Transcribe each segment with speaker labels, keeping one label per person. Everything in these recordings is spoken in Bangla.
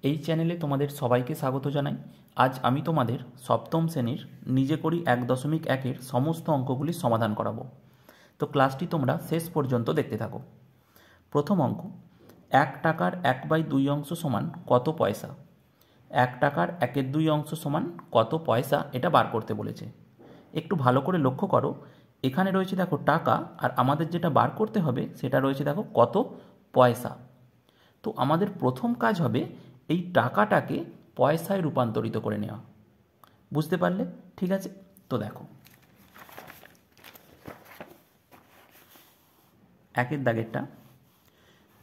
Speaker 1: এই চ্যানেলে তোমাদের সবাইকে স্বাগত জানাই। আজ আমি তোমাদের সপ্তম শ্রেণীর নিজে করি 1.1-এর সমস্ত অঙ্কগুলির সমাধান করাবো। তো ক্লাসটি তোমরা শেষ পর্যন্ত দেখতে থাকো। প্রথম অঙ্ক, 1 টাকার 1/2 অংশ সমান কত পয়সা? 1 টাকার 1/2 অংশ সমান কত পয়সা, এটা বার করতে বলেছে। একটু ভালো করে লক্ষ্য করো, এখানে রয়েছে দেখো টাকা, আর আমাদের যেটা বার করতে হবে সেটা রয়েছে দেখো কত পয়সা। তো আমাদের প্রথম কাজ হবে এই টাকাটাকে পয়সায় রূপান্তরিত করে নেওয়া। বুঝতে পারলে? ঠিক আছে, তো দেখো একের দাগেরটা,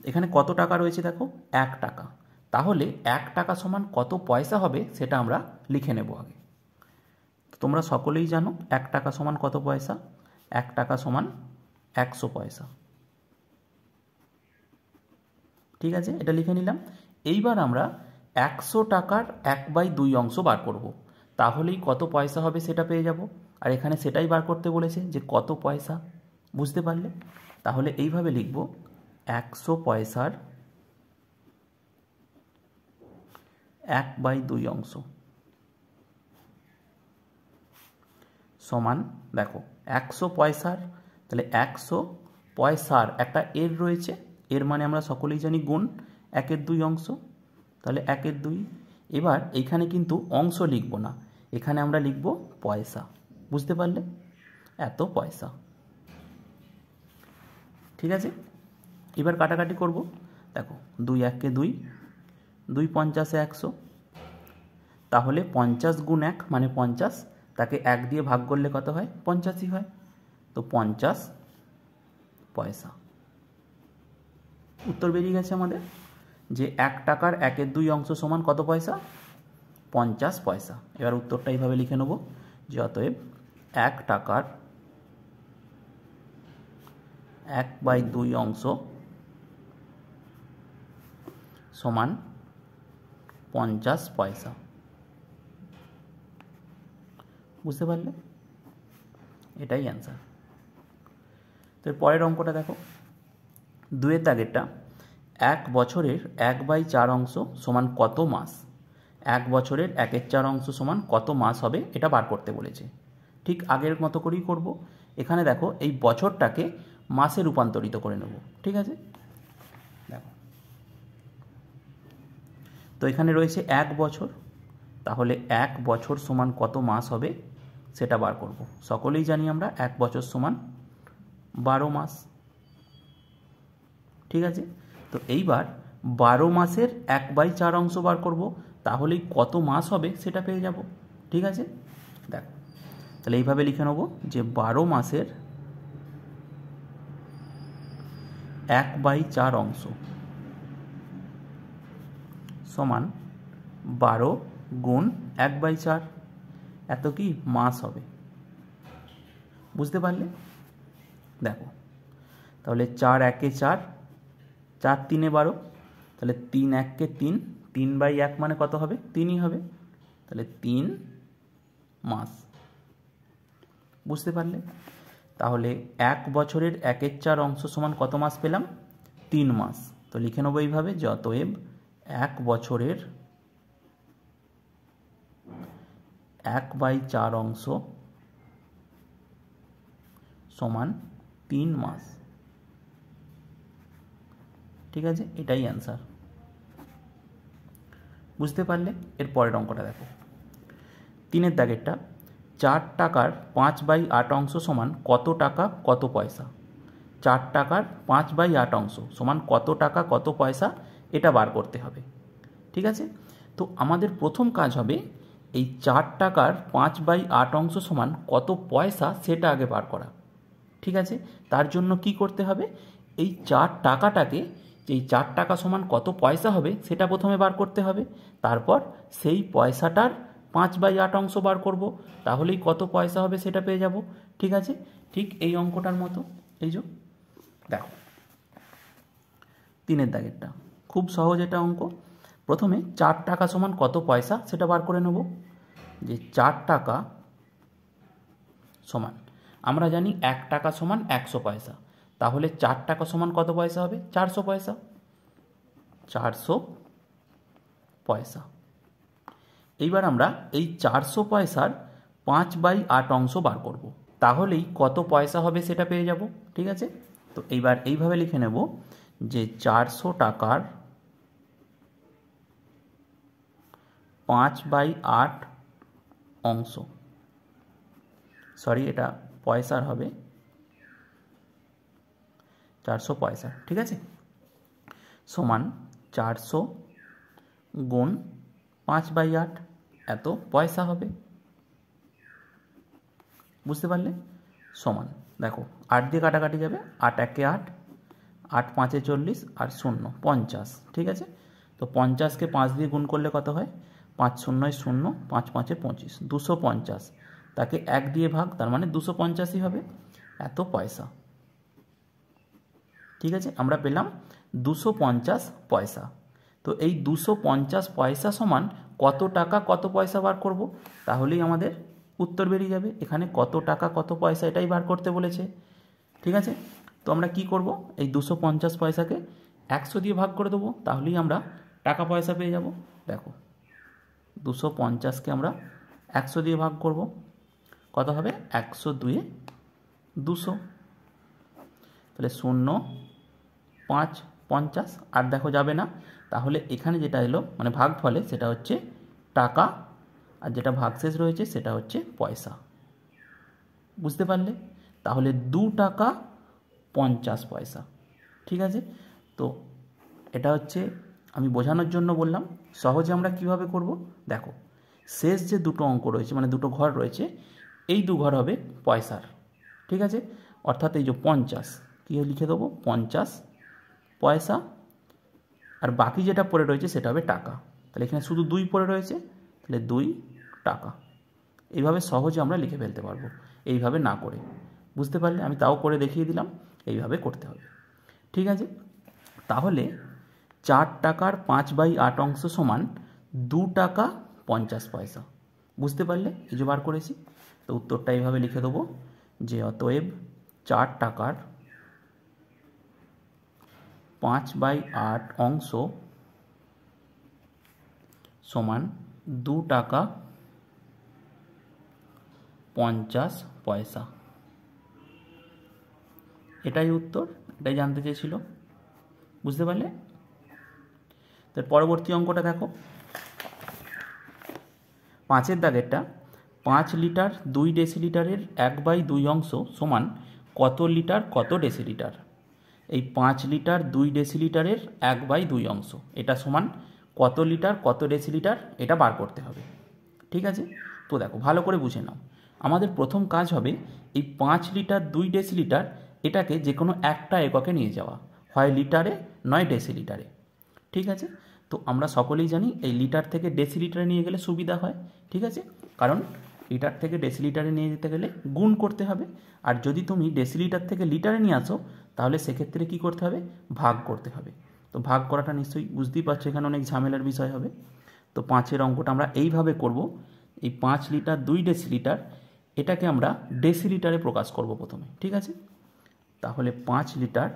Speaker 1: এখানে কত টাকা রয়েছে দেখো 1 টাকা। তাহলে 1 টাকা সমান কত পয়সা হবে সেটা আমরা লিখে নেব আগে। তোমরা সকলেই জানো 1 টাকা সমান কত পয়সা। 1 টাকা সমান 100 পয়সা। ঠিক আছে, এটা লিখে নিলাম। এইবার আমরা 100 টাকার 1/2 অংশ বার করব। তাহলেই কত পয়সা হবে সেটা পেয়ে যাব। আর এখানে সেটাই বার করতে বলেছে যে কত পয়সা। বুঝতে পারলে? তাহলে এইভাবে লিখব, 100 পয়সার 1/2 অংশ সমান, দেখো 100 পয়সার, তাহলে 100 পয়সার একটা এর রয়েছে, এর মানে আমরা সকলেই জানি গুণ 1/2 অংশ, তাহলে 1/2। এবার এইখানে কিন্তু অংশ লিখব না, এখানে আমরা লিখব পয়সা। বুঝতে পারলে? এত পয়সা। ঠিক আছে, এবার কাটাকাটি করব। দেখো 2 1 2, 2 50 100, তাহলে 50 গুণ 1 মানে 50, তাকে 1 দিয়ে ভাগ করলে কত হয়? 85 হয়। তো 50 পয়সা। উত্তর বেরিয়ে গেছে আমাদের যে 1 টাকার 1/2 অংশ সমান কত পয়সা? 50 পয়সা। এবার উত্তরটা এইভাবে লিখে নেব যে অতএব 1 টাকার 1/2 অংশ সমান 50 পয়সা। বুঝতে পারলে? এটাই অ্যান্সার। তো পরের অঙ্কটা দেখো, 2 দাগেরটা, 1 বছরের 1/4 অংশ সমান কত মাস? 1 বছরের 1/4 অংশ সমান কত মাস হবে এটা বার করতে বলেছে। ঠিক আগের মতো করেই করব। এখানে দেখো এই বছরটাকে মাসে রূপান্তরিত করে নেব। ঠিক আছে, দেখো তো এখানে রয়েছে 1 বছর, তাহলে 1 বছর সমান কত মাস হবে সেটা বার করব। সকলেই জানি আমরা 1 বছর সমান 12 মাস। ঠিক আছে, তো এইবার 12 মাসের 1/4 অংশ বার করব, তাহলেই কত মাস হবে সেটা পেয়ে যাব। ঠিক আছে, দেখো তাহলে এইভাবে লিখে নেব যে 12 মাসের 1/4 অংশ সমান 12 গুণ 1/4, এত কি মাস হবে। বুঝতে পারলে? দেখো তাহলে 4 1 4, 4 3 12, তাহলে 3 1 3, 3/1 মানে কত হবে? 3ই হবে, তাহলে 3 মাস। বুঝতে পারলে? তাহলে 1 বছরের 1/4 অংশ সমান কত মাস পেলাম? 3 মাস। তো লিখে নেবো এইভাবে যে অতএব 1 বছরের 1/4 অংশ সমান 3 মাস। ঠিক আছে, এটাই অ্যান্সার। বুঝতে পারলে? এর পরের অঙ্কটা দেখো, 3 দাগেরটা, 4 টাকার 5/8 অংশ সমান কত টাকা কত পয়সা? 4 টাকার 5/8 অংশ সমান কত টাকা কত পয়সা, এটা বার করতে হবে। ঠিক আছে, তো আমাদের প্রথম কাজ হবে এই 4 টাকার 5/8 অংশ সমান কত পয়সা সেটা আগে বার করা। ঠিক আছে, তার জন্য কি করতে হবে? এই 4 টাকাটাকে, এই 4 টাকা সমান কত পয়সা হবে সেটা প্রথমে বার করতে হবে। তারপর সেই পয়সাটার 5/8 অংশ বার করব, তাহলেই কত পয়সা হবে সেটা পেয়ে যাব। ঠিক আছে, ঠিক এই অঙ্কটার মতো। এই যে দেখো 3 দাগেরটা, খুব সহজ এটা অঙ্ক। প্রথমে 4 টাকা সমান কত পয়সা সেটা বার করে নেব। যে 4 টাকা সমান, আমরা জানি 1 টাকা সমান 100 পয়সা, তাহলে 4 টাকা সমান কত পয়সা হবে? 400 পয়সা। 400 পয়সা। এইবার আমরা এই 400 পয়সার 5/8 অংশ বার করব, তাহলেই কত পয়সা হবে সেটা পেয়ে যাব। ঠিক আছে, তো এইবার এইভাবে লিখে নেব যে 400 টাকার 5/8 অংশ, সরি এটা পয়সার হবে, 400 পয়সা। ঠিক আছে, সমান 400 গুণ 5/8 এত পয়সা হবে। বুঝতে পারলে? সমান দেখো 8 দিয়ে কাটাকাটি যাবে, 8 একে 8, 8 5-এ 40 আর 0 50। ঠিক আছে, তো 50কে 5 দিয়ে গুণ করলে কত হয়? 5 0 0, 5 5-এ 25, 250। তাকে 1 দিয়ে ভাগ, তার মানে 250ই হবে, এত পয়সা। ঠিক আছে, আমরা পেলাম 250 পয়সা। তো এই 250 পয়সা সমান কত টাকা কত পয়সা বার করব, তাহলেই আমাদের উত্তর বেরিয়ে যাবে। এখানে কত টাকা কত পয়সা এটাই বার করতে বলেছে। ঠিক আছে, তো আমরা কি করব, এই 250 পয়সাকে 100 দিয়ে ভাগ করে দেবো, তাহলেই আমরা টাকা পয়সা পেয়ে যাব। দেখো 250কে আমরা 100 দিয়ে ভাগ করব, কত হবে? 100 2-এ 200, তাহলে 0 5 50। আর দেখো যাবে না, তাহলে এখানে যেটা এলো মানে ভাগ ফলে সেটা হচ্ছে টাকা, আর যেটা ভাগশেষ রয়েছে সেটা হচ্ছে পয়সা। বুঝতে পারলে? তাহলে 2 টাকা 50 পয়সা। ঠিক আছে, তো এটা হচ্ছে আমি বোঝানোর জন্য বললাম। সহজে আমরা কিভাবে করব, দেখো শেষ যে দুটো অঙ্ক রয়েছে মানে দুটো ঘর রয়েছে, এই দু ঘর হবে পয়সার। ঠিক আছে, অর্থাৎ এই যে 50 কী লিখে দেবো, 50 পয়সা, আর বাকি যেটা পড়ে রয়েছে সেটা হবে টাকা। তাহলে এখানে শুধু 2 পড়ে রয়েছে, তাহলে 2 টাকা। এইভাবে সহজে আমরা লিখে ফেলতে পারবো, এইভাবে না করে। বুঝতে পারলে? আমি তাও করে দেখিয়ে দিলাম, এইভাবে করতে হবে। ঠিক আছে, তাহলে 4 টাকার 5/8 অংশ সমান 2 টাকা 50 পয়সা। বুঝতে পারলে? এই যে বার করেছি, তো উত্তরটা এইভাবে লিখে দেবো যে অতএব 4 টাকার 5/8 অংশ সমান 2 টাকা 50 পয়সা। এটাই উত্তর, এটাই জানতে চেয়েছিল। বুঝতে পারলে? তো পরবর্তী অঙ্কটা দেখো, 5-এর দাগেরটা, 5 লিটার 2 ডেসিলিটারের 1/2 অংশ সমান কত লিটার কত ডেসিলিটার। এই 5 লিটার 2 ডেসিলিটারের 1/2 অংশ, এটা সমান কত লিটার কত ডেসিলিটার, এটা বার করতে হবে। ঠিক আছে, তো দেখো ভালো করে বুঝে নাও। আমাদের প্রথম কাজ হবে এই 5 লিটার 2 ডেসিলিটার এটাকে যে কোনো একটা এককে নিয়ে যাওয়া, হয় লিটারে নয় ডেসিলিটারে। ঠিক আছে, তো আমরা সকলেই জানি এই লিটার থেকে ডেসিলিটারে নিয়ে গেলে সুবিধা হয়। ঠিক আছে, কারণ লিটার থেকে ডেসিলিটারে নিয়ে যেতে গেলে গুণ করতে হবে, আর যদি তুমি ডেসিলিটার থেকে লিটারে নিয়ে আসো তাহলে সেক্ষেত্রে কী করতে হবে, ভাগ করতে হবে। তো ভাগ করাটা নিশ্চয়ই বুঝতেই পারছো এখানে অনেক ঝামেলার বিষয় হবে। তো 5-এর অঙ্কটা আমরা এইভাবে করব, এই 5 লিটার 2 ডেসিলিটার এটাকে আমরা ডেসিলিটারে প্রকাশ করব প্রথমে। ঠিক আছে, তাহলে 5 লিটার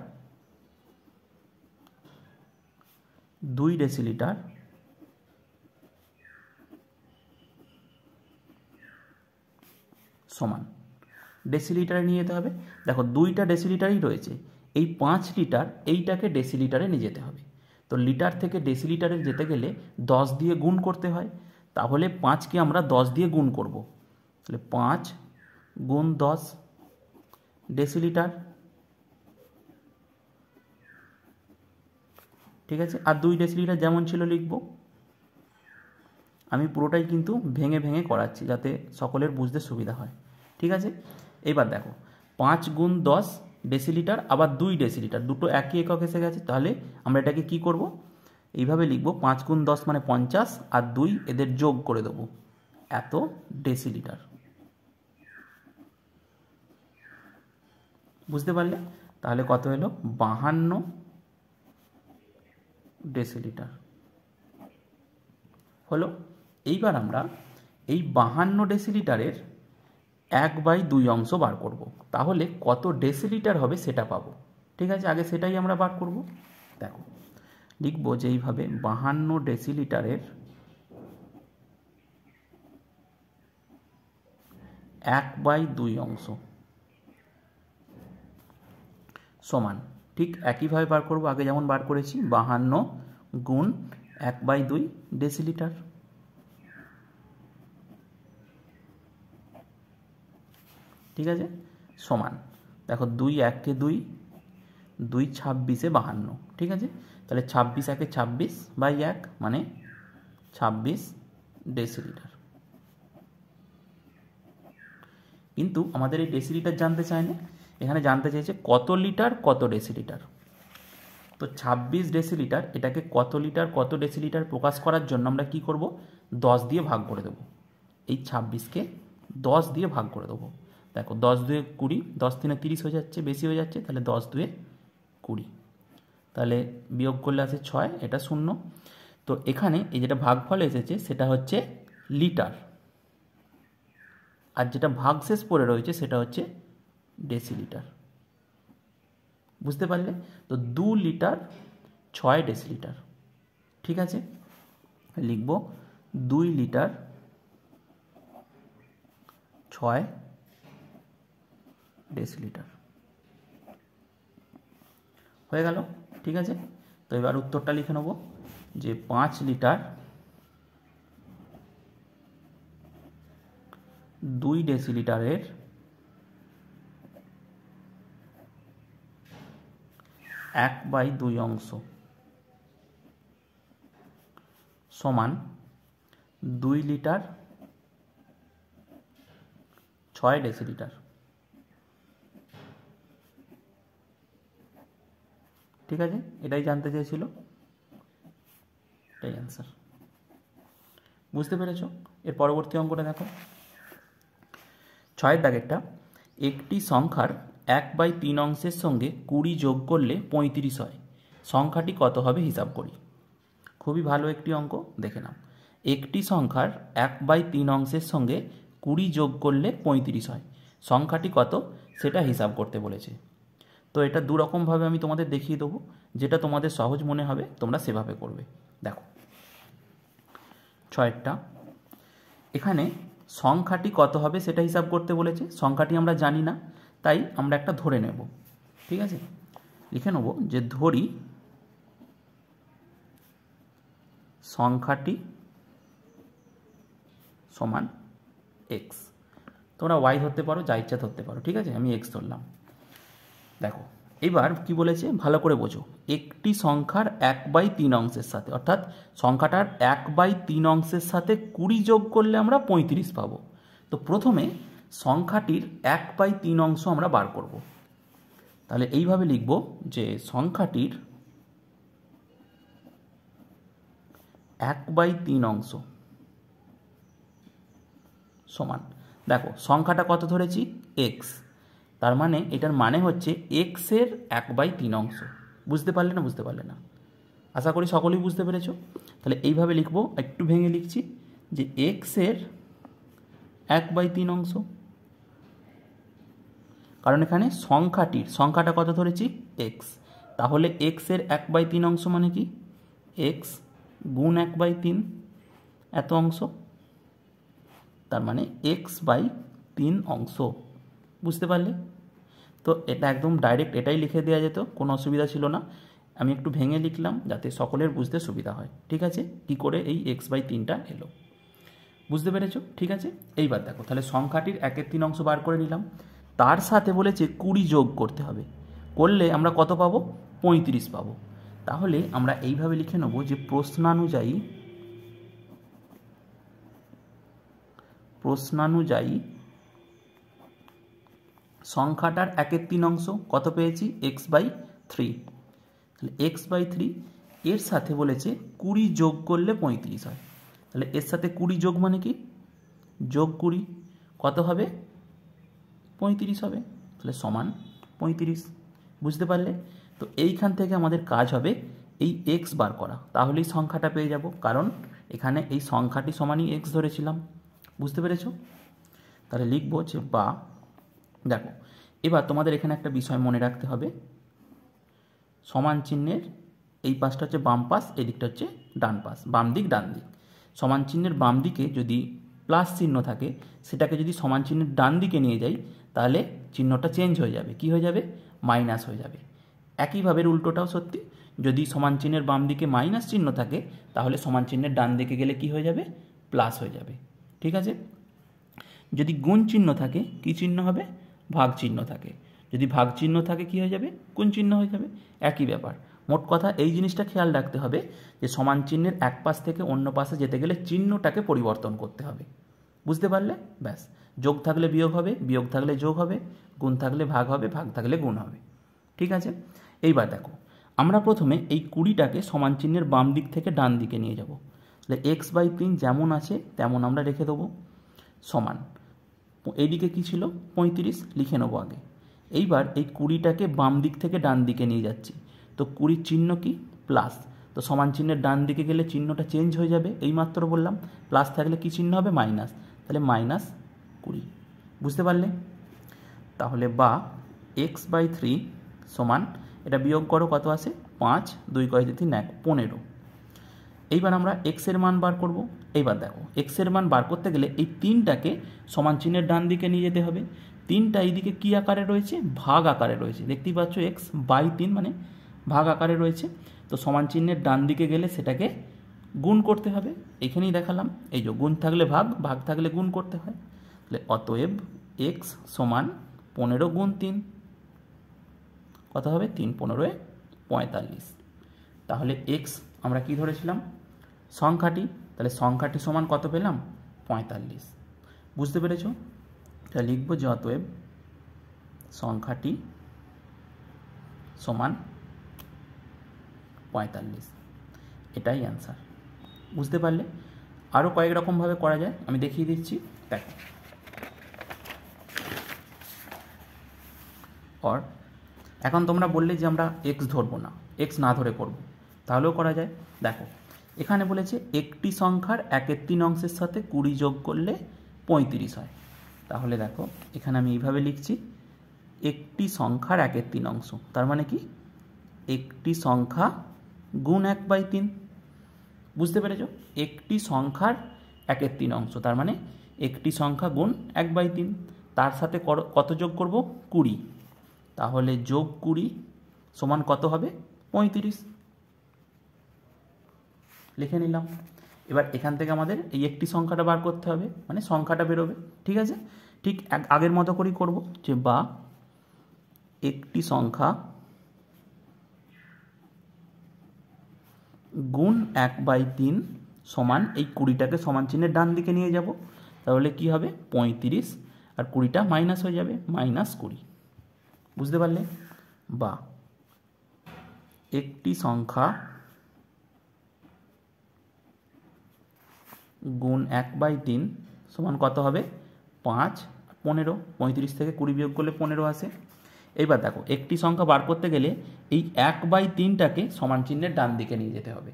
Speaker 1: 2 ডেসিলিটার সমান ডেসিলিটারে নিয়ে যেতে হবে। দেখো 2টা ডেসিলিটারই রয়েছে, এই 5 লিটার এইটাকে ডেসিলিটারে নিয়ে যেতে হবে। তো লিটার থেকে ডেসিলিটারে যেতে গেলে 10 দিয়ে গুণ করতে হয়, তাহলে 5কে আমরা 10 দিয়ে গুণ করব, তাহলে 5 গুণ 10 ডেসিলিটার। ঠিক আছে, আর 2 ডেসিলিটার যেমন ছিল লিখব। আমি পুরোটাই কিন্তু ভেঙে ভেঙে করাচ্ছি যাতে সকলের বুঝতে সুবিধা হয়। ঠিক আছে, এবার দেখো 5 গুণ 10 ডেসিলিটার আবার 2 ডেসিলিটার, দুটো একই একক এসে গেছে। তাহলে আমরা এটাকে কি করব, এইভাবে লিখব 5 গুণ 10 মানে 50, আর 2 এদের যোগ করে দেবো, এত ডেসিলিটার। বুঝতে পারলে? তাহলে কত এলো, 52 ডেসিলিটার হলো। এইবার আমরা এই 52 ডেসিলিটারের 1/2 অংশ বার করব, তাহলে কত ডেসিলিটার হবে সেটা পাবো। ঠিক আছে, আগে সেটাই আমরা বার করব। দেখো লিখব যে এইভাবে 52 ডেসিলিটারের 1/2 অংশ সমান, ঠিক একইভাবে বার করব, আগে যেমন বার করেছি, 52 গুণ 1/2 ডেসিলিটার। ঠিক আছে, সমান, দেখো 2 1 2, 2 26 52, ঠিক আছে, তাহলে 26 1 26/1 মানে 26 ডেসিলিটার। কিন্তু আমাদের এই ডেসিলিটার জানতে চায় না, এখানে জানতে চাইছে কত লিটার কত ডেসিলিটার। তো 26 ডেসিলিটার এটাকে কত লিটার কত ডেসিলিটার প্রকাশ করার জন্য আমরা কি করব, 10 দিয়ে ভাগ করে দেবো। এই 26কে 10 দিয়ে ভাগ করে দেবো। দেখো 10 2 20, 10 3 30 হয়ে যাচ্ছে, বেশি হয়ে যাচ্ছে, তাহলে 10 2 20, তাহলে বিয়োগ করলে আছে 6, এটা 0। তো এখানে এই যেটা ভাগফল এসেছে সেটা হচ্ছে লিটার, আর যেটা ভাগশেষ পড়ে রয়েছে সেটা হচ্ছে ডেসিলিটার। বুঝতে পারলে? তো 2 লিটার 6 ডেসিলিটার। ঠিক আছে, লিখব 2 লিটার 6 ডেসিলিটার। হয়ে গেল? ঠিক আছে, তো এবার উত্তরটা লিখে নেব যে 5 লিটার 2 ডেসিলিটারের 1/2 অংশ সমান 2 লিটার 6 ডেসিলিটার। ঠিক আছে, এটাই জানতে চেয়েছিল, এটাই অ্যান্সার। বুঝতে পেরেছ? এর পরবর্তী অঙ্কটা দেখো, 6 দাগেরটা, একটি সংখ্যার 1/3 অংশের সঙ্গে 20 যোগ করলে 35 হয়, সংখ্যাটি কত হবে হিসাব করি। খুবই ভালো একটি অঙ্ক, দেখে নাও। একটি সংখ্যার 1/3 অংশের সঙ্গে 20 যোগ করলে 35 হয়, সংখ্যাটি কত সেটা হিসাব করতে বলেছে। তো এটা দুরকমভাবে আমি তোমাদের দেখিয়ে দেবো, যেটা তোমাদের সহজ মনে হবে তোমরা সেভাবে করবে। দেখো 6টা, এখানে সংখ্যাটি কত হবে সেটা হিসাব করতে বলেছে। সংখ্যাটি আমরা জানি না, তাই আমরা একটা ধরে নেব। ঠিক আছে, লিখে নেব যে ধরি সংখ্যাটি সমান এক্স। তোমরা ওয়াই ধরতে পারো, যা ইচ্ছা ধরতে পারো। ঠিক আছে, আমি এক্স ধরলাম। দেখো এবার কি বলেছে ভালো করে বোঝো, একটি সংখ্যার 1/3 অংশের সাথে, অর্থাৎ সংখ্যাটার 1/3 অংশের সাথে 20 যোগ করলে আমরা 35 পাবো। তো প্রথমে সংখ্যাটির 1/3 অংশ আমরা বার করব। তাহলে এইভাবে লিখব যে সংখ্যাটির 1/3 অংশ সমান, দেখো সংখ্যাটা কত ধরেছি, এক্স, তার মানে এটার মানে হচ্ছে এক্সের 1/3 অংশ। বুঝতে পারলে না? বুঝতে পারলে না? আশা করি সকলেই বুঝতে পেরেছো। তাহলে এইভাবে লিখব, একটু ভেঙে লিখছি যে এক্সের 1/3 অংশ, কারণ এখানে সংখ্যাটা কত ধরেছি, এক্স, তাহলে এক্সের 1/3 অংশ মানে কি, এক্স গুণ 1/3 এত অংশ, তার মানে x/3 অংশ। বুঝতে পারলে? তো এটা একদম ডাইরেক্ট এটাই লিখে দেওয়া যেত, কোনো অসুবিধা ছিল না। আমি একটু ভেঙে লিখলাম যাতে সকলের বুঝতে সুবিধা হয়। ঠিক আছে, কি করে এই x/3টা এলো, বুঝতে পেরেছো? ঠিক আছে, এইবার দেখো তাহলে সংখ্যাটির 1/3 অংশ বার করে নিলাম, তার সাথে বলেছে 20 যোগ করতে হবে, করলে আমরা কত পাবো, 35 পাবো। তাহলে আমরা এইভাবে লিখে নেব যে প্রশ্নানুযায়ী সংখ্যাটার 1/3 অংশ কত পেয়েছি, x/3। তাহলে x/3 এর সাথে বলেছে 20 যোগ করলে 35 হয়। তাহলে এর সাথে 20 যোগ মানে কি, যোগ 20 কত হবে, 35 হবে। তাহলে সমান 35। বুঝতে পারলে? তো এইখান থেকে আমাদের কাজ হবে এই x বার করা, তাহলেই সংখ্যাটা পেয়ে যাব, কারণ এখানে এই সংখ্যাটি সমানই x ধরেছিলাম। বুঝতে পেরেছ? তাহলে লিখব যে বা, দেখো এবার তোমাদের এখানে একটা বিষয় মনে রাখতে হবে, সমান চিহ্নের এই পাশটা হচ্ছে বাম পাশ, এই দিকটা হচ্ছে ডান পাশ, বাম দিক ডান দিক। সমান চিহ্নের বাম দিকে যদি প্লাস চিহ্ন থাকে সেটাকে যদি সমান চিহ্নের ডান দিকে নিয়ে যাই তাহলে চিহ্নটা চেঞ্জ হয়ে যাবে, কি হয়ে যাবে, মাইনাস হয়ে যাবে। একইভাবে উল্টোটাও সত্যি, যদি সমান চিহ্নের বাম দিকে মাইনাস চিহ্ন থাকে তাহলে সমান চিহ্নের ডান দিকে গেলে কি হয়ে যাবে, প্লাস হয়ে যাবে। ঠিক আছে, যদি গুণ চিহ্ন থাকে কি চিহ্ন হবে, ভাগ চিহ্ন থাকে, যদি ভাগ চিহ্ন থাকে কি হয়ে যাবে, গুণ চিহ্ন হয়ে যাবে, একই ব্যাপার। মোট কথা এই জিনিসটা খেয়াল রাখতে হবে যে সমান চিহ্নের এক পাশ থেকে অন্য পাশে যেতে গেলে চিহ্নটাকে পরিবর্তন করতে হবে। বুঝতে পারলে? ব্যাস, যোগ থাকলে বিয়োগ হবে, বিয়োগ থাকলে যোগ হবে, গুণ থাকলে ভাগ হবে, ভাগ থাকলে গুণ হবে। ঠিক আছে, এইবার দেখো আমরা প্রথমে এই 20টাকে সমান চিহ্নের বাম দিক থেকে ডান দিকে নিয়ে যাব। তাহলে x/3 যেমন আছে তেমন আমরা রেখে দেবো, সমান এইদিকে কি ছিল 35 লিখে নেবো আগে। এইবার এই 20টাকে বাম দিক থেকে ডান দিকে নিয়ে যাচ্ছি, তো 20 চিহ্ন কি, প্লাস, তো সমান চিহ্নের ডান দিকে গেলে চিহ্নটা চেঞ্জ হয়ে যাবে, এইমাত্র বললাম, প্লাস থাকলে কি চিহ্ন হবে, মাইনাস, তাহলে -20। বুঝতে পারলে? তাহলে বা x/3 সমান, এটা বিয়োগ করো কত আসে, 5, 2 × 3 1, 15। এইবার আমরা এক্সের মান বার করব। এইবার দেখো এক্সের মান বার করতে গেলে এই 3টাকে সমান চিহ্নের ডান দিকে নিয়ে যেতে হবে। 3টা এইদিকে কী আকারে রয়েছে, ভাগ আকারে রয়েছে, দেখতেই পাচ্ছ x/3 মানে ভাগ আকারে রয়েছে। তো সমান চিহ্নের ডান দিকে গেলে সেটাকে গুণ করতে হবে, এখানেই দেখালাম, এই যে গুণ থাকলে ভাগ, ভাগ থাকলে গুণ করতে হয়। তাহলে অতএব x সমান 15 × 3 কত হবে, 3 15 45। তাহলে x আমরা কি ধরেছিলাম, সংখ্যাটি, তাহলে সংখ্যাটি সমান কত পেলাম, 45। বুঝতে পেরেছ? তাহলে লিখব যে অতএব সংখ্যাটি সমান 45, এটাই অ্যান্সার। বুঝতে পারলে? আরও কয়েক রকমভাবে করা যায়, আমি দেখিয়ে দিচ্ছি, দেখো। আর এখন তোমরা বললে যে আমরা এক্স ধরবো না, এক্স না ধরে করব, তাহলেও করা যায়। দেখো এখানে বলেছে একটি সংখ্যার 1/3 অংশের সাথে 20 যোগ করলে 35 হয়। তাহলে দেখো এখানে আমি এইভাবে লিখছি, একটি সংখ্যার 1/3 অংশ, তার মানে কি, একটি সংখ্যা গুণ 1/3। বুঝতে পেরেছ? একটি সংখ্যার 1/3 অংশ, তার মানে একটি সংখ্যা গুণ 1/3, তার সাথে কত যোগ করব, 20। তাহলে যোগ 20 সমান কত হবে, 35। লিখে নিলাম। এবার এখান থেকে আমাদের এই একটি সংখ্যাটা বার করতে হবে, মানে সংখ্যাটা বেরোবে। ঠিক আছে, ঠিক আগের মতো করেই করব, যে বা একটি সংখ্যা গুণ 1/3 সমান, এই 20টাকে সমান চিহ্নের ডান দিকে নিয়ে যাব, তাহলে কি হবে, 35, আর 20টা মাইনাস হয়ে যাবে, -20। বুঝতে পারলে? বা একটি সংখ্যা গুণ 1/3 সমান কত হবে, 5, 15, 35 থেকে 20 বিয়োগ করলে 15 আসে। এইবার দেখো একটি সংখ্যা বার করতে গেলে এই 1/3টাকে সমান চিহ্নের ডান দিকে নিয়ে যেতে হবে।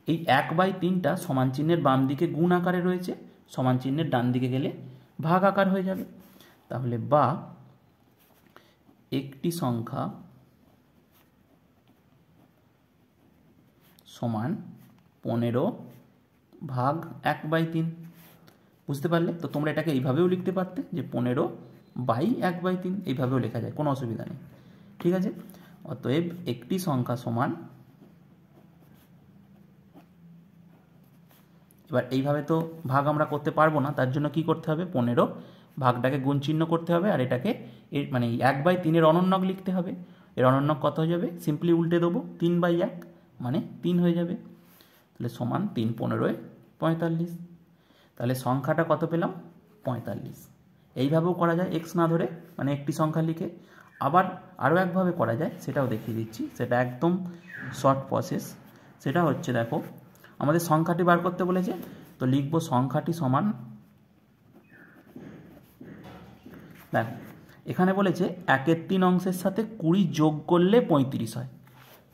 Speaker 1: এই 1/3টা সমান চিহ্নের বাম দিকে গুণ আকারে রয়েছে, সমান চিহ্নের ডান দিকে গেলে ভাগ আকার হয়ে যাবে। তাহলে বা একটি সংখ্যা সমান 15 ভাগ 1/3। বুঝতে পারলে? তো তোমরা এটাকে এইভাবেও লিখতে পারতে, যে 15/1/3, এইভাবেও লেখা যায়, কোনো অসুবিধা নেই। ঠিক আছে, অতএব একটি সংখ্যা সমান, এবার এইভাবে তো ভাগ আমরা করতে পারবো না, তার জন্য কি করতে হবে, 15 ভাগটাকে গুণ চিহ্ন করতে হবে, আর এটাকে মানে 1/3 অনন্যক লিখতে হবে। এর অনন্যক কত হয়ে যাবে, সিম্পলি উল্টে দেবো, 3/1 মানে 3 হয়ে যাবে। তাহলে সমান 3 15 45। তাহলে সংখ্যাটা কত পেলাম, 45। এইভাবেও করা যায় এক্স না ধরে, মানে একটি সংখ্যা লিখে। আবার আরও একভাবে করা যায়, সেটাও দেখিয়ে দিচ্ছি, সেটা একদম শর্ট প্রসেস। সেটা হচ্ছে, দেখো আমাদের সংখ্যাটি বার করতে বলেছে, তো লিখব সংখ্যাটি সমান, দেখো এখানে বলেছে 1/3 অংশের সাথে 20 যোগ করলে 35 হয়।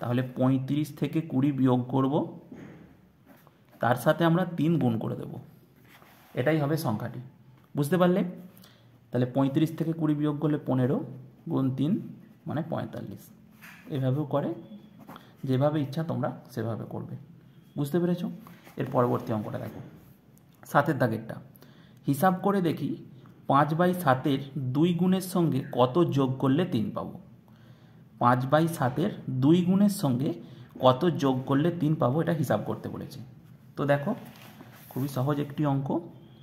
Speaker 1: তাহলে 35 থেকে 20 বিয়োগ করব, তার সাথে আমরা 3 গুণ করে দেব, এটাই হবে সংখ্যাটি। বুঝতে পারলে? তাহলে 35 থেকে 20 বিয়োগ করলে 15 গুণ 3 মানে 45। এভাবেও করে, যেভাবে ইচ্ছা তোমরা সেভাবে করবে। বুঝতে পেরেছ? এর পরবর্তী অঙ্কটা দেখো, 7এর দাগেরটা। হিসাব করে দেখি 5/7 2 গুণের সঙ্গে কত যোগ করলে 3 পাবো। 5/7 2 গুণের সঙ্গে কত যোগ করলে 3 পাবো, এটা হিসাব করতে বলেছে। তো দেখো খুবই সহজ একটি অঙ্ক,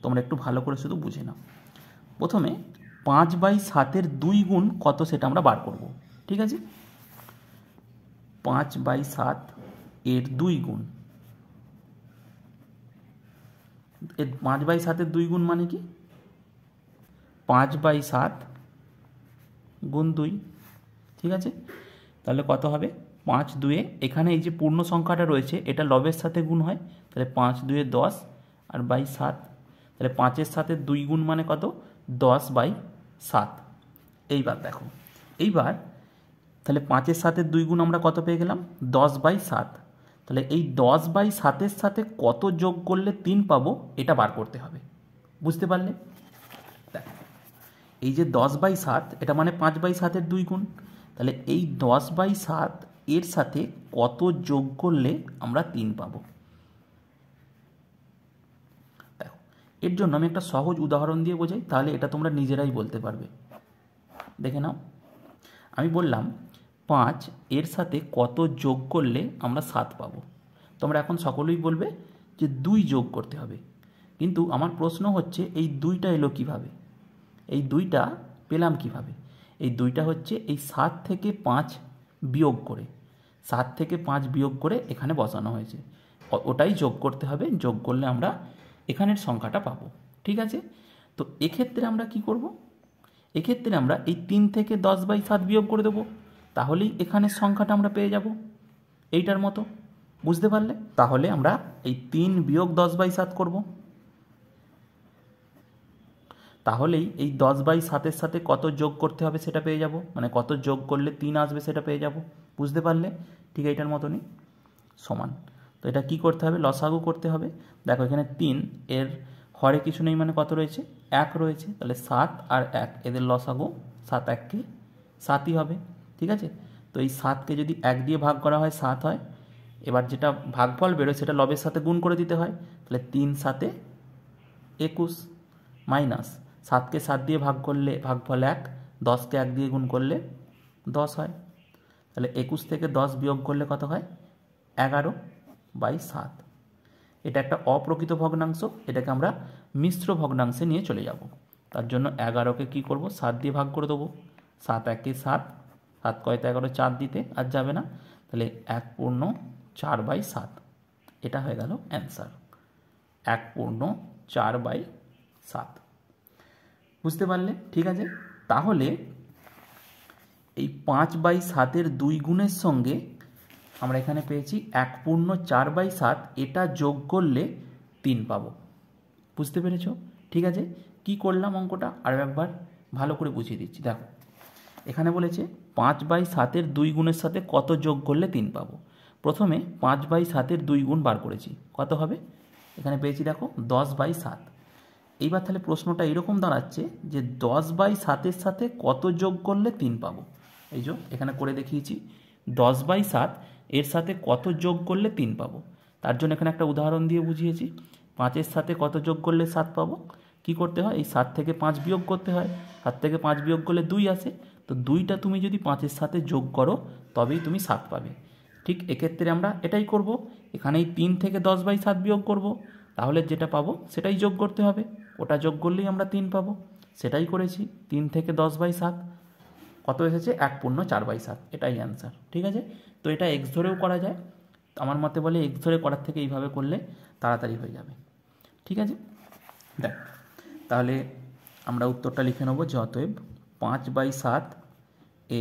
Speaker 1: তোমরা একটু ভালো করে শুধু বুঝে নাও। প্রথমে 5/7 2 গুণ কত সেটা আমরা বার করব, ঠিক আছে। 5/7 এর 2 গুণ, 5/7 2 গুণ মানে কি 5/7 গুণ 2, ঠিক আছে। তাহলে কত হবে 5 2, এখানে এই যে পূর্ণ সংখ্যাটা রয়েছে এটা লবের সাথে গুণ হয়, তাহলে 5 2 10 আর বাই 7, তাহলে 5-এর সাথে 2 গুণ মানে কত 10/7। এইবার দেখো, এইবার তাহলে 5-এর সাথে 2 গুণ আমরা কত পেয়ে গেলাম 10/7। তাহলে এই 10/7-এর সাথে কত যোগ করলে 3 পাবো এটা বার করতে হবে, বুঝতে পারলে। দেখো এই যে 10/7 এটা মানে 5/7-এর 2 গুণ, তাহলে এই 10/7 এর সাথে কত যোগ করলে আমরা 3 পাবো। দেখো এর জন্য আমি একটা সহজ উদাহরণ দিয়ে বোঝাই, তাহলে এটা তোমরা নিজেরাই বলতে পারবে। দেখে নাও, আমি বললাম 5 এর সাথে কত যোগ করলে আমরা 7 পাবো। তোমরা এখন সকলেই বলবে যে 2 যোগ করতে হবে, কিন্তু আমার প্রশ্ন হচ্ছে এই 2টা এলো কিভাবে, এই 2টা পেলাম কিভাবে। এই 2টা হচ্ছে এই 7 থেকে 5 বিয়োগ করে, 7 থেকে 5 বিয়োগ করে এখানে বসানো হয়েছে, ওটাই যোগ করতে হবে। যোগ করলে আমরা এখানের সংখ্যাটা পাবো, ঠিক আছে। তো এক্ষেত্রে আমরা কি করব, এক্ষেত্রে আমরা এই 3 থেকে 10/7 বিয়োগ করে দেবো, তাহলেই এখানের সংখ্যাটা আমরা পেয়ে যাব এইটার মতো, বুঝতে পারলে। তাহলে আমরা এই 3 বিয়োগ 10/7 করব, তাহলেই এই 10/7-এর সাথে কত যোগ করতে হবে সেটা পেয়ে যাব, মানে কত যোগ করলে 3 আসবে সেটা পেয়ে যাব, বুঝতে পারলে। ঠিক এইটার মতনই সমান। তো এটা কি করতে হবে, লসাগু করতে হবে। দেখো এখানে 3 এর হরে কিছু নেই মানে কত রয়েছে 1 রয়েছে, তাহলে 7 আর 1 এদের লসাগু 7 1-কে 7ই হবে, ঠিক আছে। তো এই 7কে যদি 1 দিয়ে ভাগ করা হয় 7 হয়, এবার যেটা ভাগফল বেরোয় সেটা লবের সাথে গুণ করে দিতে হয়, তাহলে 3 7-এ 21 মাইনাস 7কে 7 দিয়ে ভাগ করলে ভাগফল 1, 10কে 1 দিয়ে গুণ করলে 10 হয়, তাহলে 21 থেকে 10 বিয়োগ করলে কত হয় 11/7। এটা একটা অপ্রকৃত ভগ্নাংশ, এটাকে আমরা মিশ্র ভগ্নাংশে নিয়ে চলে যাব। তার জন্য 11কে কি করব 7 দিয়ে ভাগ করে দেবো, 7 1-এ 7, 7 কয়তে 11, 4 দিতে আর যাবে না, তাহলে 1/4/7, এটা হয়ে গেল অ্যান্সার 1/4/7, বুঝতে পারলে, ঠিক আছে। তাহলে এই 5/7-এর 2 গুণের সঙ্গে আমরা এখানে পেয়েছি 1/4/7, এটা যোগ করলে 3 পাবো, বুঝতে পেরেছ। ঠিক আছে, কি করলাম অঙ্কটা আরও একবার ভালো করে বুঝিয়ে দিচ্ছি। দেখো এখানে বলেছে 5/7-এর 2 গুণের সাথে কত যোগ করলে 3 পাবো। প্রথমে 5/7-এর 2 গুণ বার করেছি, কত হবে এখানে পেয়েছি দেখো 10/7। এইবার তাহলে প্রশ্নটা এরকম দাঁড়াচ্ছে যে 10/7-এর সাথে কত যোগ করলে 3 পাবো। এই যে এখানে করে দেখিয়েছি 10/7 এর সাথে কত যোগ করলে 3 পাবো। তার জন্য এখানে একটা উদাহরণ দিয়ে বুঝিয়েছি। 5-এর সাথে কত যোগ করলে 7 পাবো, কি করতে হয় এই 7 থেকে 5 বিয়োগ করতে হয়, 7 থেকে 5 বিয়োগ করলে 2 আসে, তো 2টা তুমি যদি 5-এর সাথে যোগ করো তবেই তুমি 7 পাবে। ঠিক এক্ষেত্রে আমরা এটাই করব, এখানে এই 3 থেকে 10/7 বিয়োগ করব, তাহলে যেটা পাবো সেটাই যোগ করতে হবে, ওটা যোগ করলেই আমরা 3 পাবো, সেটাই করেছি। 3 থেকে 10/7 কত এসেছে 1/4/7, এটাই অ্যান্সার, ঠিক আছে। তো এটা এক্স ধরেও করা যায়, আমার মতে বলে এক্স ধরে করার থেকে এইভাবে করলে তাড়াতাড়ি হয়ে যাবে, ঠিক আছে। দেখ তাহলে আমরা উত্তরটা লিখে নেব যে অতএব 5/7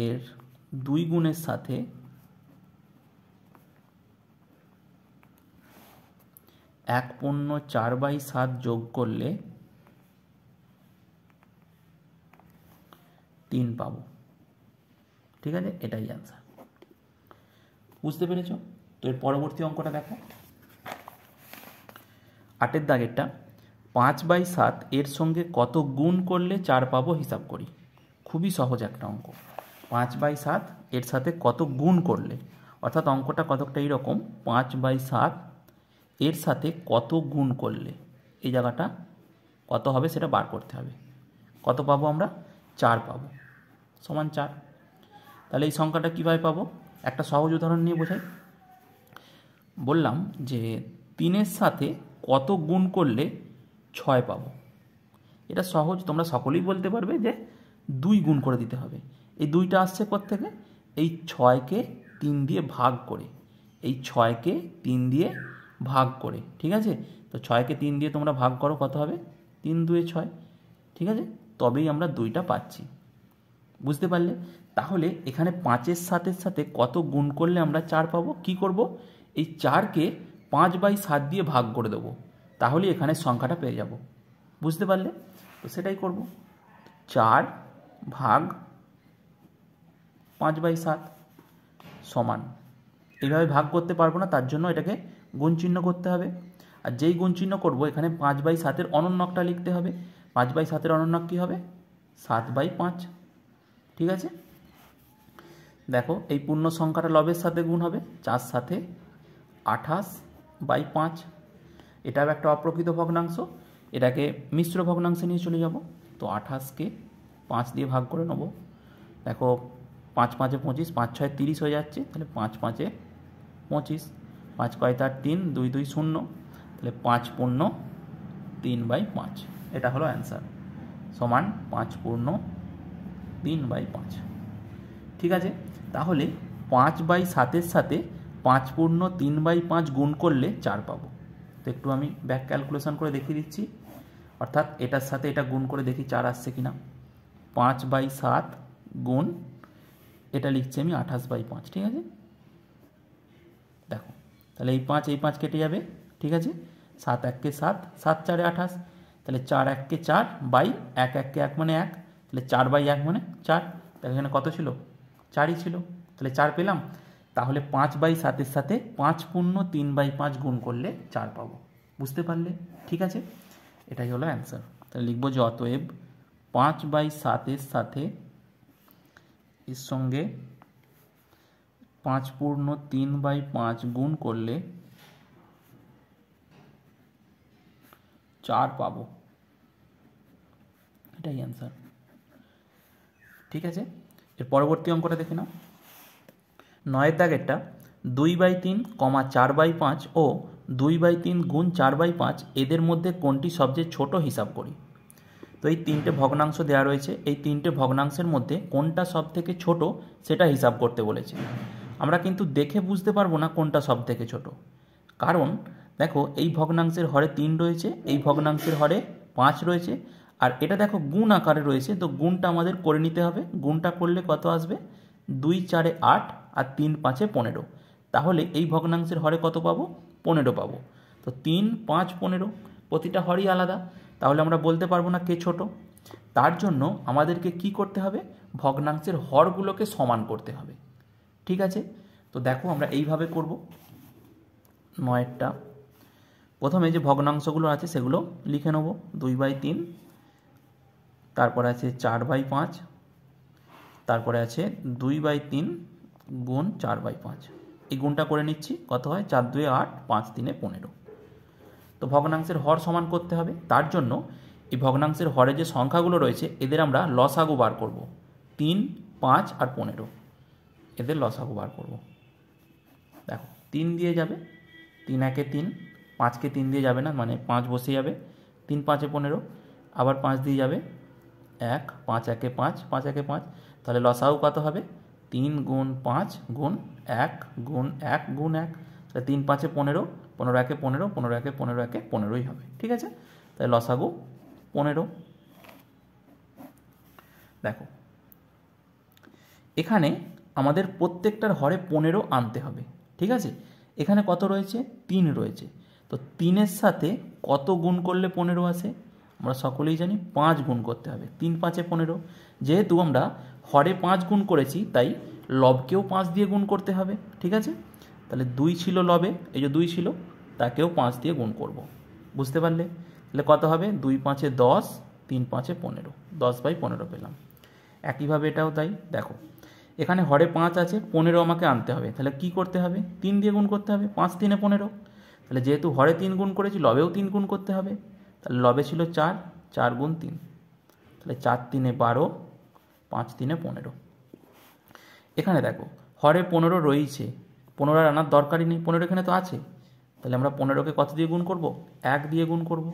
Speaker 1: এর 2 গুণের সাথে 1/4/7 যোগ করলে 3 পাবো, ঠিক আছে, এটাই অ্যান্সার, বুঝতে পেরেছ। তো এর পরবর্তী অঙ্কটা দেখো, 8-এর দাগেরটা 5/7 এর সঙ্গে কত গুণ করলে 4 পাবো হিসাব করি। খুবই সহজ একটা অঙ্ক, 5/7 এর সাথে কত গুণ করলে, অর্থাৎ অঙ্কটা কতকটা এইরকম 5/7 এর সাথে কত গুণ করলে, এই জায়গাটা কত হবে সেটা বার করতে হবে। কত পাবো আমরা? 4 পাবো, সমান 4। তাহলে এই সংখ্যাটা কীভাবে পাবো? একটা সহজ উদাহরণ নিয়ে বোঝাই। বললাম যে 3-এর সাথে কত গুণ করলে 6 পাবো। এটা সহজ, তোমরা সকলেই বলতে পারবে যে 2 গুণ করে দিতে হবে। এই 2টা আসছে কোত্থেকে? এই 6কে 3 দিয়ে ভাগ করে, এই 6কে 3 দিয়ে ভাগ করে, ঠিক আছে? তো 6কে 3 দিয়ে তোমরা ভাগ করো, কত হবে? 3 2 6, ঠিক আছে? তবেই আমরা 2টা পাচ্ছি। বুঝতে পারলে? তাহলে এখানে 5-এর সাথে কত গুণ করলে আমরা 4 পাবো? কি করব? এই 4কে 5/7 দিয়ে ভাগ করে দেবো, তাহলে এখানে সংখ্যাটা পেয়ে যাব। বুঝতে পারলে? তো সেটাই করব। 4 ভাগ 5/7 সমান, এইভাবে ভাগ করতে পারবো না, তার জন্য এটাকে গুণ চিহ্ন করতে হবে। আর যেই গুণ চিহ্ন করবো এখানে 5/7-এর অনন্যকটা লিখতে হবে। 5/7-এর অনন্যক কী হবে? 7/5, ঠিক আছে? দেখো, এই পূর্ণ সংখ্যাটা লবের সাথে গুণ হবে, 4 সাথে 28/5। এটাও একটা অপ্রকৃত ভগ্নাংশ, এটাকে মিশ্র ভগ্নাংশে নিয়ে চলে যাব। তো 28কে 5 দিয়ে ভাগ করে নেব। দেখো, 5 5-এ 25, 5 6-এ 30 হয়ে যাচ্ছে, তাহলে 5 5-এ 25, 5 × 3 2 2 0, তাহলে 5 পূর্ণ 3/5, এটা হলো অ্যান্সার, সমান 5 পূর্ণ 3/5। ঠিক আছে? তাহলে 5/7-এর সাথে 5 পূর্ণ 3/5 গুণ করলে 4 পাবো। তো একটু আমি ব্যাক ক্যালকুলেশন করে দেখিয়ে দিচ্ছি, অর্থাৎ এটার সাথে এটা গুণ করে দেখি 4 আসছে কিনা। 5/7 গুণ, এটা লিখছি আমি 28/5, ঠিক আছে? দেখো, তাহলে এই 5 কেটে যাবে, ঠিক আছে? 7 1-কে 7, 7 4-এ 28, তাহলে 4 1-কে 4 বাই 1 1-কে 1 মানে 1, তাহলে 4/1 মানে 4। তাহলে এখানে কত ছিল? 4ই ছিল, তাহলে 4 পেলাম। তাহলে 5/7-এর সাথে 5 পূর্ণ 3/5 গুণ করলে 4 পাবো। বুঝতে পারলে? ঠিক আছে, এটাই হলো অ্যান্সার। তাহলে লিখবো যে অতএব 5/7-এর সাথে এর সঙ্গে 5 পূর্ণ 3/5 গুণ করলে 4 পাবো, এটাই অ্যান্সার। ঠিক আছে, এর পরবর্তী অঙ্কটা দেখে নাও। 9-এর দাগেরটা 2/3, 4/5 ও 2/3 গুণ 4/5 এদের মধ্যে কোনটি সবচেয়ে ছোট হিসাব করি। তো এই 3টে ভগ্নাংশ দেওয়া রয়েছে, এই 3টে ভগ্নাংশের মধ্যে কোনটা সব থেকে ছোট সেটা হিসাব করতে বলেছে। আমরা কিন্তু দেখে বুঝতে পারবো না কোনটা সব থেকে ছোট, কারণ দেখো, এই ভগ্নাংশের হরে 3 রয়েছে, এই ভগ্নাংশের হরে 5 রয়েছে, আর এটা দেখো গুণ আকারে রয়েছে, তো গুণটা আমাদের করে নিতে হবে। গুণটা করলে কত আসবে? 2 4-এ 8 আর 3 5-এ 15, তাহলে এই ভগ্নাংশের হরে কত পাবো? 15 পাবো। তো 3 5 15, প্রতিটা হরই আলাদা, তাহলে আমরা বলতে পারবো না কে ছোট। তার জন্য আমাদেরকে কি করতে হবে? ভগ্নাংশের হরগুলোকে সমান করতে হবে। ঠিক আছে, তো দেখো আমরা এইভাবে করব। 9-এরটা প্রথমে যে ভগ্নাংশগুলো আছে সেগুলো লিখে নেব। 2/3, তারপরে আছে 4/5, তারপরে আছে 2/3 গুণ 4/5। এই গুণটা করে নিচ্ছি, কত হয়? 4 2 8, 5 3 15। তো ভগ্নাংশের হর সমান করতে হবে, তার জন্য এই ভগ্নাংশের হরে যে সংখ্যাগুলো রয়েছে এদের আমরা লসাগু বার করব। 3 5 আর 15, এদের লসাগু বার করব। দেখো, 3 দিয়ে যাবে, 3 1-এ 3, 5-কে 3 দিয়ে যাবে না, মানে 5 বসে যাবে, 3 5-এ 15, আবার 5 দিয়ে যাবে 1, 5 1-এ 5, 5 1-এ 5, তাহলে লসাগু কত হবে? 3 গুণ 5 গুণ 1 গুণ 1 গুণ 1, তাহলে 3 5-এ 15, 15 1-এ 15, 15 1-এ 15 1-এ 15ই হবে। ঠিক আছে, তাহলে লসাগু 15। দেখো, এখানে আমাদের প্রত্যেকটার হরে 15 আনতে হবে। ঠিক আছে, এখানে কত রয়েছে? 3 রয়েছে, তো 3-এর সাথে কত গুণ করলে 15 আসে? আমরা সকলেই জানি 5 গুণ করতে হবে। 3 5-এ 15, যেহেতু আমরা হরে 5 গুণ করেছি তাই লবকেও 5 দিয়ে গুণ করতে হবে। ঠিক আছে, তাহলে 2 ছিল লবে, এই যে 2 ছিল, তাকেও 5 দিয়ে গুণ করব। বুঝতে পারলে? তাহলে কত হবে? 2 5-এ 10, 3 5-এ 15, 10/15 পেলাম। একইভাবে এটাও তাই। দেখো, এখানে হরে 5 আছে, 15 আমাকে আনতে হবে, তাহলে কি করতে হবে? 3 দিয়ে গুণ করতে হবে, 5 3-এ 15, তাহলে যেহেতু হরে 3 গুণ করেছি লবেও 3 গুণ করতে হবে, তাহলে লবে ছিল 4, 4 গুণ 3, তাহলে 4 3 12, 5 3 15। এখানে দেখো হরে 15 রয়েছে, 15 আর আনার দরকারই নেই, 15 এখানে তো আছে। তাহলে আমরা 15কে কত দিয়ে গুণ করব? 1 দিয়ে গুণ করব।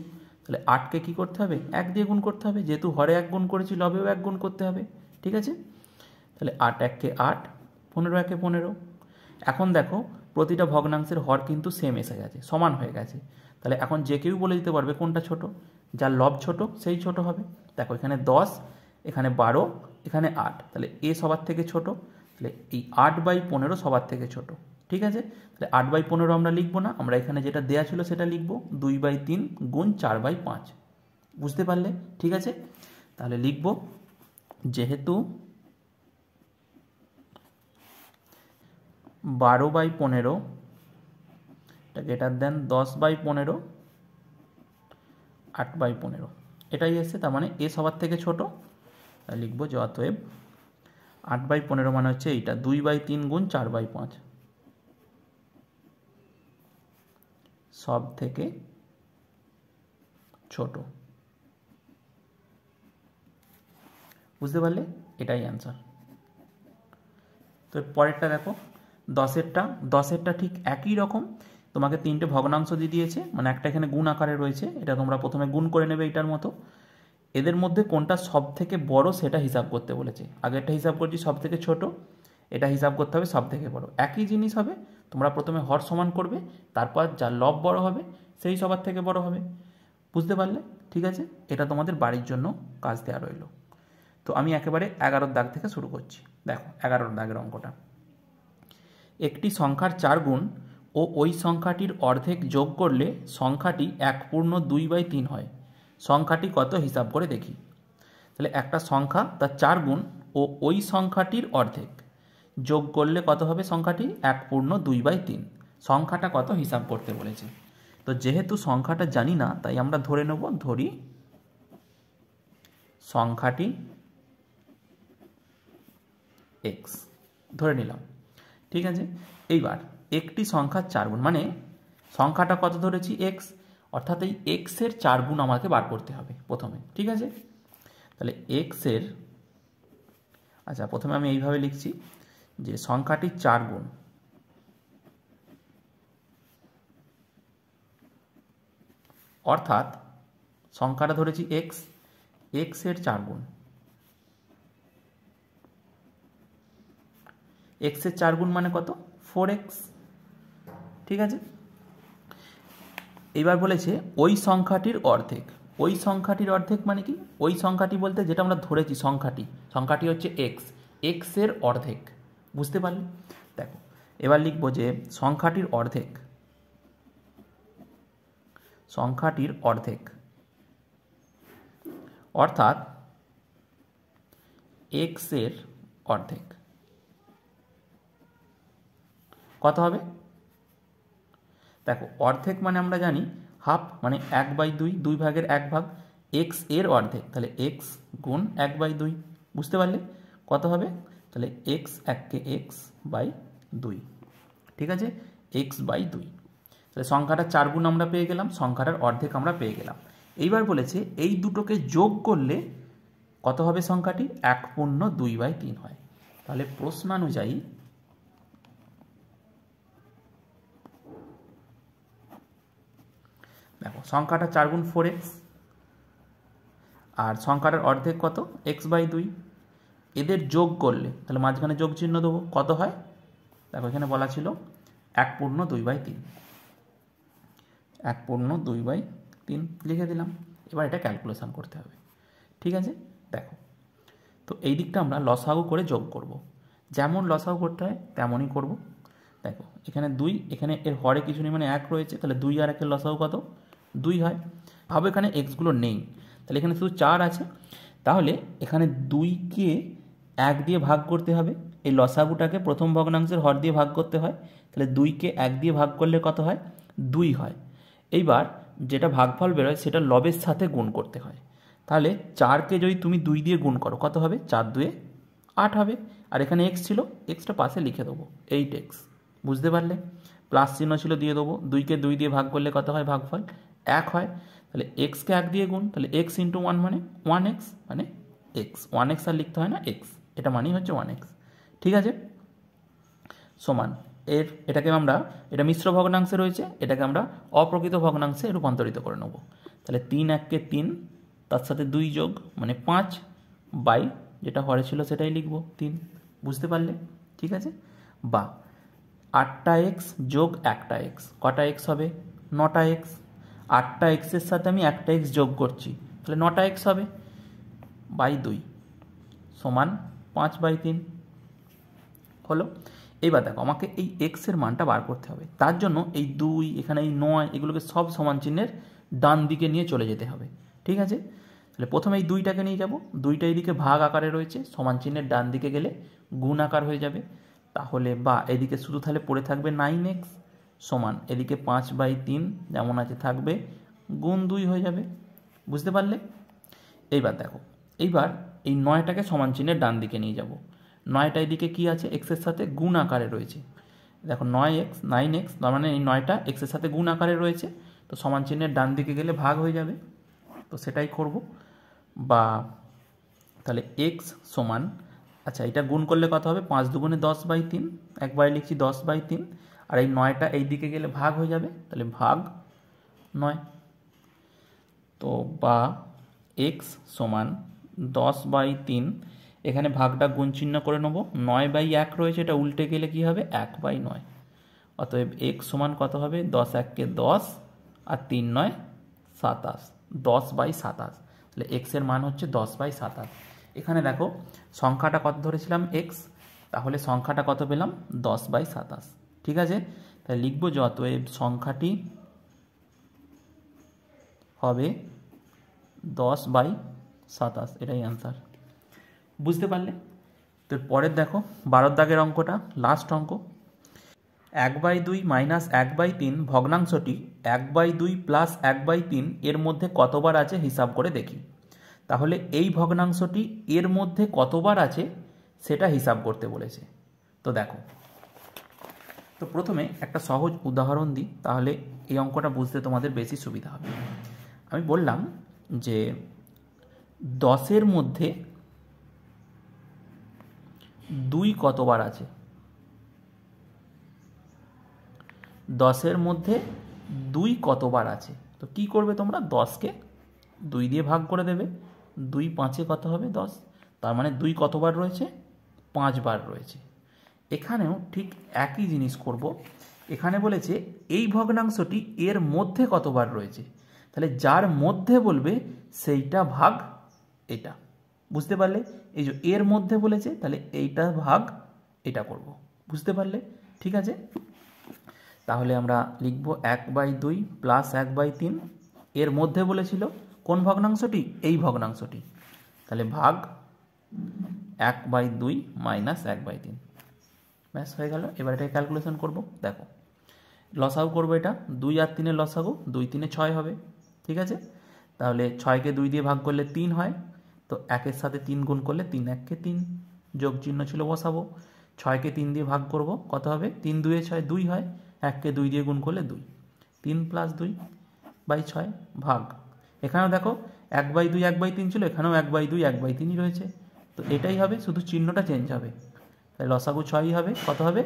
Speaker 1: তাহলে 8কে কী করতে হবে? 1 দিয়ে গুণ করতে হবে, যেহেতু হরে 1 গুণ করেছি লবেও 1 গুণ করতে হবে। ঠিক আছে, তাহলে 8 1 8, 15 1 15। এখন দেখো প্রতিটা ভগ্নাংশের হর কিন্তু সেম এসে গেছে, সমান হয়ে গেছে। তাহলে এখন যে কেউ বলে দিতে পারবে কোনটা ছোট, যার লব ছোট সেই ছোট হবে। দেখো এখানে 10, এখানে 12, এখানে 8, তাহলে এ সবার থেকে ছোট, তাহলে এই 8/15 সবার থেকে ছোট। ঠিক আছে, তাহলে 8/15 আমরা লিখবো না, আমরা এখানে যেটা দেয়া ছিল সেটা লিখবো, 2/3 গুণ 4/5। বুঝতে পারলে? ঠিক আছে, তাহলে লিখবো যেহেতু 12/15 এটা গ্রেটার দেন 10/15, 8/15, এটাই এসছে। তার মানে এ সবার থেকে ছোট, লিখবো যে অতএব 8/15 মানে হচ্ছে এইটা, 2/3 গুণ 4/5 সব থেকে ছোট। বুঝতে পারলে? এটাই অ্যান্সার। তো পরেরটা দেখো, 10এরটা ঠিক একই রকম, তোমাকে 3টে ভগ্নাংশ দিয়ে দিয়েছে, মানে একটা এখানে গুণ আকারে রয়েছে, এটা তোমরা প্রথমে গুণ করে নেবে এইটার মতো। এদের মধ্যে কোনটা সব থেকে বড় সেটা হিসাব করতে বলেছে। আগেরটা হিসাব করছি সব থেকে ছোট, এটা হিসাব করতে হবে সব থেকে বড়। একই জিনিস হবে, তোমরা প্রথমে হর সমান করবে, তারপর যার লব বড় হবে সেই সবার থেকে বড় হবে। বুঝতে পারলে? ঠিক আছে, এটা তোমাদের বাড়ির জন্য কাজ দেওয়া রইল। তো আমি একেবারে 11 দাগ থেকে শুরু করছি। দেখো 11 দাগের অঙ্কটা, একটি সংখ্যার 4 গুণ ও ওই সংখ্যাটির অর্ধেক যোগ করলে সংখ্যাটি 1/2/3 হয়। সংখ্যাটি কত হিসাব করে দেখি। তাহলে একটা সংখ্যা তার 4 গুণ ও ওই সংখ্যাটির অর্ধেক যোগ করলে কত হবে? সংখ্যাটি 1/2/3। সংখ্যাটা কত হিসাব করতে বলেছে। তো যেহেতু সংখ্যাটা জানি না, তাই আমরা ধরে নেব, ধরি সংখ্যাটি x ধরে নিলাম। ঠিক আছে, এইবার একটি সংখ্যার 4 গুণ, মানে সংখ্যাটা কত ধরেছি? x, অর্থাৎ এই x এর 4 গুণ আমাকে বার করতে হবে প্রথমে। ঠিক আছে, তাহলে x এর, আচ্ছা প্রথমে আমি এইভাবে লিখছি যে সংখ্যাটি 4 গুণ, অর্থাৎ সংখ্যাটা ধরেছি x, x এর 4 গুণ, x এর 4 গুণ মানে কত? 4x। ঠিক আছে, এবার বলেছে ওই সংখ্যাটির অর্ধেক। ওই সংখ্যাটির অর্ধেক মানে কি? ওই সংখ্যাটি বলতে যেটা আমরা ধরেছি সংখ্যাটি হচ্ছে x, x এর অর্ধেক। বুঝতে পারলে? দেখো এবার লিখবো যে সংখ্যাটির অর্ধেক, অর্থাৎ x এর অর্ধেক কত হবে? দেখো অর্ধেক মানে আমরা জানি হাফ, মানে 1/2, 2 ভাগের 1 ভাগ, x এর অর্ধেক, তাহলে x গুণ 1/2। বুঝতে পারলে কত হবে? তাহলে x 1 x বাই 2। ঠিক আছে, x/2। তাহলে সংখ্যাটা 4 গুণ আমরা পেয়ে গেলাম, সংখ্যাটার অর্ধেক আমরা পেয়ে গেলাম। এইবার বলেছে এই দুটোকে যোগ করলে কত হবে? সংখ্যাটি 1/2/3 হয়। তাহলে প্রশ্নানুযায়ী দেখো সংখ্যাটা 4 গুণ 4x, আর সংখ্যাটার অর্ধেক কত? x/2। এদের যোগ করলে তাহলে মাঝখানে যোগ চিহ্ন দেবো, কত হয়? দেখো এখানে বলা ছিল 1/2/3, 1/2/3 লিখে দিলাম। এবার এটা ক্যালকুলেশন করতে হবে। ঠিক আছে, দেখো তো এই দিকটা আমরা লসাগু করে যোগ করব, যেমন লসাগু করতে হয় তেমনই করব। দেখো এখানে 2, এখানে এর হরে কিছু নেই মানে 1 রয়েছে, তাহলে 2 আর 1 লসাগু কত? 2 হয়। ভাবো এখানে এক্সগুলো নেই, তাহলে এখানে শুধু 4 আছে, তাহলে এখানে 2কে 1 দিয়ে ভাগ করতে হবে। এই লসাগুটাকে প্রথম ভগ্নাংশের হর দিয়ে ভাগ করতে হয়, তাহলে 2কে 1 দিয়ে ভাগ করলে কত হয়? 2 হয়। এইবার যেটা ভাগফল বেরোয় সেটা লবের সাথে গুণ করতে হয়। তাহলে 4কে যদি তুমি 2 দিয়ে গুণ করো কত হবে? 4 2 8 হবে। আর এখানে x ছিল, xটা পাশে লিখে দেবো, 8x। বুঝতে পারলে? প্লাস চিহ্ন ছিল দিয়ে দেবো। 2কে 2 দিয়ে ভাগ করলে কত হয়? ভাগফল 1 হয়। তাহলে এক্সকে 1 দিয়ে গুণ, তাহলে এক্স ইন্টু 1 মানে 1x মানে এক্স, 1x আর লিখতে হয় না, এক্স, এটা মানেই হচ্ছে 1x। ঠিক আছে, সমান এটাকে আমরা, এটা মিশ্র ভগ্নাংশে রয়েছে, এটাকে আমরা অপ্রকৃত ভগ্নাংশে রূপান্তরিত করে নেব। তাহলে 3 1 3, তার সাথে 2 যোগ মানে 5 বাই যেটা হরে ছিল সেটাই লিখব 3। বুঝতে পারলে? ঠিক আছে, বা 8টা এক্স যোগ 1টা এক্স, কটা এক্স হবে? 9টা এক্স। 8টা এক্সের সাথে আমি 1টা এক্স যোগ করছি, তাহলে 9টা এক্স হবে, বাই 2 সমান 5/3 হলো। এবার দেখো আমাকে এই এক্সের মানটা বার করতে হবে, তার জন্য এই 2 এখানে এই 9 এগুলোকে সব সমান চিহ্নের ডান দিকে নিয়ে চলে যেতে হবে। ঠিক আছে, তাহলে প্রথমে এই 2টাকে নিয়ে যাব, 2টা এইদিকে ভাগ আকারে রয়েছে, সমান চিহ্নের ডান দিকে গেলে গুণ আকার হয়ে যাবে। তাহলে বা এদিকে শুধু তাহলে পড়ে থাকবে 9x সমান এদিকে 5/3 যেমন আছে থাকবে, গুণ 2 হয়ে যাবে। বুঝতে পারলে? এইবার দেখো, এইবার এই 9টাকে সমান চিহ্নের ডান দিকে নিয়ে যাব, 9টা এদিকে কী আছে? এক্সের সাথে গুণ আকারে রয়েছে। দেখো 9x তার মানে এই 9টা এক্সের সাথে গুণ আকারে রয়েছে, তো সমান চিহ্নের ডান দিকে গেলে ভাগ হয়ে যাবে, তো সেটাই করব। বা তাহলে এক্স সমান, আচ্ছা এটা গুণ করলে কত হবে? 5 দুগুণে 10/3, একবারে লিখছি 10/3, আর এই 9টা এই দিকে গেলে ভাগ হয়ে যাবে, তাহলে ভাগ 9। তো বা এক্স সমান 10/3, এখানে ভাগটা গুণ চিহ্ন করে নেব, 9/1 রয়েছে, এটা উল্টে গেলে কি হবে? 1/9। অতএব এক্স সমান কত হবে? 10 1 10 আর 3 9 27, 10/27। তাহলে এক্সের মান হচ্ছে 10/27। এখানে দেখো সংখ্যাটা কত ধরেছিলাম? এক্স, তাহলে সংখ্যাটা কত পেলাম? 10/27। ঠিক আছে, তাহলে লিখবো যে অতএব সংখ্যাটি হবে 10/27, এটাই অ্যান্সার। বুঝতে পারলে? তো পরের দেখো 12 দাগের অঙ্কটা, লাস্ট অঙ্ক। 1/2 মাইনাস 1/3 ভগ্নাংশটি 1/2 প্লাস 1/3 এর মধ্যে কতবার আছে হিসাব করে দেখি। তাহলে এই ভগ্নাংশটি এর মধ্যে কতবার আছে সেটা হিসাব করতে বলেছে। তো দেখো, তো প্রথমে একটা সহজ উদাহরণ দিই, তাহলে এই অঙ্কটা বুঝতে তোমাদের বেশি সুবিধা হবে। আমি বললাম যে 10-এর মধ্যে 2 কতবার আছে? 10-এর মধ্যে 2 কতবার আছে? তো কি করবে তোমরা? 10কে 2 দিয়ে ভাগ করে দেবে, 2 5-এ কত হবে? 10। তার মানে 2 কতবার রয়েছে? 5 বার রয়েছে। এখানেও ঠিক একই জিনিস করব। এখানে বলেছে এই ভগ্নাংশটি এর মধ্যে কতবার রয়েছে, তাহলে যার মধ্যে বলবে সেইটা ভাগ এটা। বুঝতে পারলে? এই যে এর মধ্যে বলেছে, তাহলে এইটা ভাগ এটা করব। বুঝতে পারলে? ঠিক আছে, তাহলে আমরা লিখব 1/2 প্লাস 1/3, এর মধ্যে বলেছিল কোন ভগ্নাংশটি? এই ভগ্নাংশটি, তাহলে ভাগ 1/2 মাইনাস 1/3। ব্যাস হয়ে গেল। এবার এটাকে ক্যালকুলেশন করব। দেখো লসাগু করবো, এটা 2 আর 3-এর লসাগু, 2 3-এ 6 হবে। ঠিক আছে, তাহলে 6কে 2 দিয়ে ভাগ করলে 3 হয়, তো 1-এর সাথে 3 গুণ করলে 3 1-কে 3, যোগ চিহ্ন ছিল বসাবো। 6কে 3 দিয়ে ভাগ করব, কত হবে? 3 2-এ 6 2 হয়, 1-কে 2 দিয়ে গুণ করলে 2, 3 প্লাস 2/6 ভাগ। এখানেও দেখো 1/2 1/3 ছিল, এখানেও 1/2 1/3ই রয়েছে, তো এটাই হবে, শুধু চিহ্নটা চেঞ্জ হবে। তাই লসাগু 6ই হবে, কত হবে?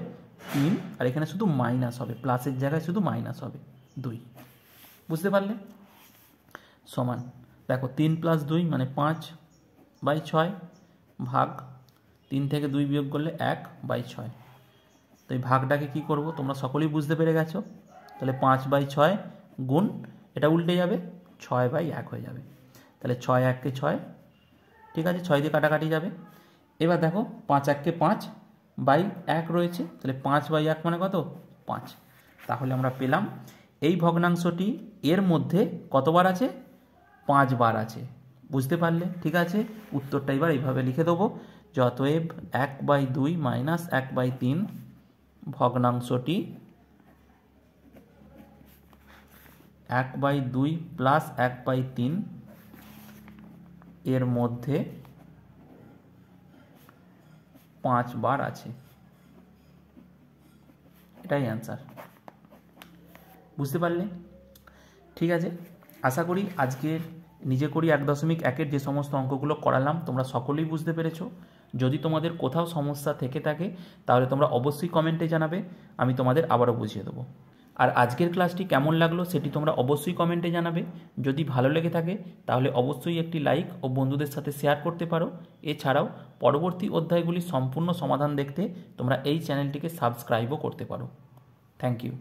Speaker 1: 3, আর এখানে শুধু মাইনাস হবে, প্লাসের জায়গায় শুধু মাইনাস হবে 2। বুঝতে পারলে? সমান দেখো 3 প্লাস 2 মানে 5/6 ভাগ 3 থেকে 2 বিয়োগ করলে 1/6। তো এই ভাগটাকে কি করব? তোমরা সকলেই বুঝতে পেরে গেছো। তাহলে 5/6 গুণ, এটা উল্টে যাবে, 6/1 হয়ে যাবে। তাহলে 6 1-কে 6, ঠিক আছে, 6 দিয়ে কাটাকাটি যাবে। এবার দেখো 5 1-কে 5/1 রয়েছে, তাহলে 5/1 মানে কত? 5। তাহলে আমরা পেলাম এই ভগ্নাংশটি এর মধ্যে কতবার আছে? 5 বার আছে। বুঝতে পারলে? ঠিক আছে, উত্তরটা এবার এইভাবে লিখে দেবো, অতএব 1/2 মাইনাস 1/3 ভগ্নাংশটি 1/2 প্লাস 1/3 এর মধ্যে 5 বার আছে। এটাই অ্যান্সার। বুঝতে পারলে? ঠিক আছে, আশা করি আজকের নিজে করি 1.1-এর যে সমস্ত অঙ্কগুলো করালাম তোমরা সকলেই বুঝতে পেরেছো। যদি তোমাদের কোথাও সমস্যা থেকে থাকে তাহলে তোমরা অবশ্যই কমেন্টে জানাবে, আমি তোমাদের আবারও বুঝিয়ে দেবো। আর আজকের ক্লাসটি কেমন লাগলো সেটি তোমরা অবশ্যই কমেন্টে জানাবে। যদি ভালো লেগে থাকে তাহলে অবশ্যই একটি লাইক ও বন্ধুদের সাথে শেয়ার করতে পারো। এছাড়াও পরবর্তী অধ্যায়গুলির সম্পূর্ণ সমাধান দেখতে তোমরা এই চ্যানেলটিকে সাবস্ক্রাইবও করতে পারো। Thank you.